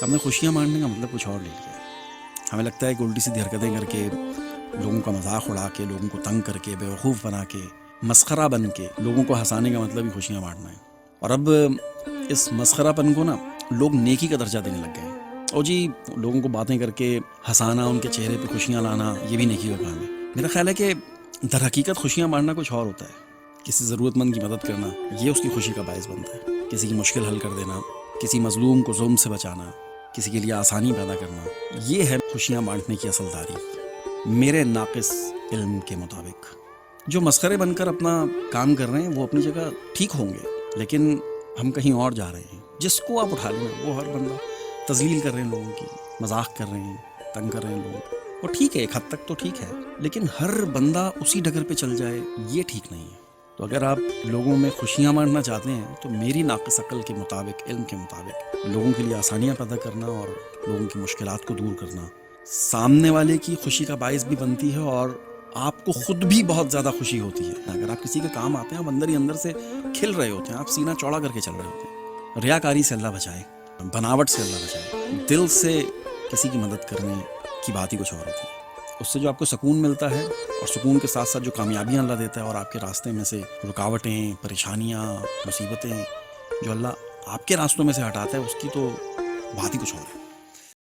ہم نے خوشیاں بانٹنے کا مطلب کچھ اور لے لیا ہے۔ ہمیں لگتا ہے کہ الٹی سیدھی حرکتیں کر کے، لوگوں کا مذاق اڑا کے، لوگوں کو تنگ کر کے، بیوقوف بنا کے، مسخرہ بن کے لوگوں کو ہنسانے کا مطلب ہی خوشیاں بانٹنا ہے۔ اور اب اس مسخرہ پن کو نا لوگ نیکی کا درجہ دینے لگ گئے ہیں۔ اور جی لوگوں کو باتیں کر کے ہنسانا، ان کے چہرے پہ خوشیاں لانا، یہ بھی نیکی کا کام ہے۔ میرا خیال ہے کہ در حقیقت خوشیاں بانٹنا کچھ اور ہوتا ہے۔ کسی ضرورت مند کی مدد کرنا، یہ اس کی خوشی کا باعث بنتا ہے۔ کسی کی مشکل حل کر دینا، کسی مظلوم کو ظلم سے بچانا، کسی کے لیے آسانی پیدا کرنا، یہ ہے خوشیاں بانٹنے کی اصل تعریف میرے ناقص علم کے مطابق۔ جو مسخرے بن کر اپنا کام کر رہے ہیں وہ اپنی جگہ ٹھیک ہوں گے، لیکن ہم کہیں اور جا رہے ہیں۔ جس کو آپ اٹھا لیں وہ ہر بندہ تذلیل کر رہے ہیں، لوگوں کی مذاق کر رہے ہیں، تنگ کر رہے ہیں لوگوں کو۔ وہ ٹھیک ہے، ایک حد تک تو ٹھیک ہے، لیکن ہر بندہ اسی ڈگر پہ چل جائے یہ ٹھیک نہیں ہے۔ تو اگر آپ لوگوں میں خوشیاں بانٹنا چاہتے ہیں تو میری ناقص عقل کے مطابق، علم کے مطابق، لوگوں کے لیے آسانیاں پیدا کرنا اور لوگوں کی مشکلات کو دور کرنا سامنے والے کی خوشی کا باعث بھی بنتی ہے، اور آپ کو خود بھی بہت زیادہ خوشی ہوتی ہے۔ اگر آپ کسی کے کام آتے ہیں، آپ اندر ہی اندر سے کھل رہے ہوتے ہیں، آپ سینہ چوڑا کر کے چل رہے ہوتے ہیں۔ ریاکاری سے اللہ بچائے، بناوٹ سے اللہ بچائے۔ دل سے کسی کی مدد کرنے کی بات ہی کچھ اور ہوتی ہے۔ اس سے جو آپ کو سکون ملتا ہے، اور سکون کے ساتھ ساتھ جو کامیابیاں اللہ دیتا ہے، اور آپ کے راستے میں سے رکاوٹیں، پریشانیاں، مصیبتیں جو اللہ آپ کے راستوں میں سے ہٹاتا ہے، اس کی تو بات ہی کچھ اور ہے۔